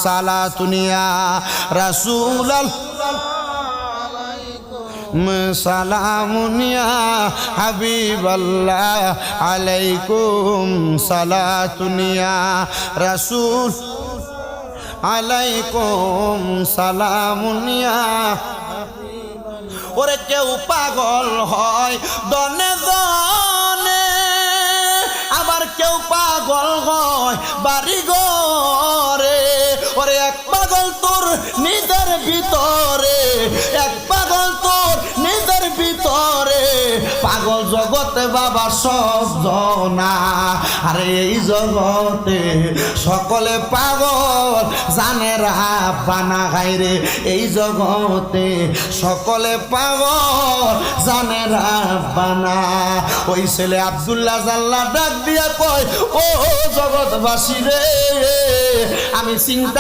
সালাতুনিয়া রাসূলুল্লাহ সালামুনিয়া হাবিবাল্লাহ আলাইকুম সালাতুনিয়া রাসূল আলাইকুম সালামুনিয়া। ওরে কেউ পাগল হয় দনে দনে, আবার কেউ পাগল হয় বাড়ি ঘরে। ওরে এক পাগল তোর নিজের ভিতরে, এক পাগল তোর নিজের ভিতরে, পাগল জগতে বাবা সব জনা। আরে এই জগতে সকলে পাগল জানে রাব্বানা গায়রে, এই জগতে সকলে পাগল জানে রাব্বানা। ওই ছেলে আব্দুল্লাহ জাল্লা ডাক দিয়া কয়, ও জগৎবাসী রে, আমি চিন্তা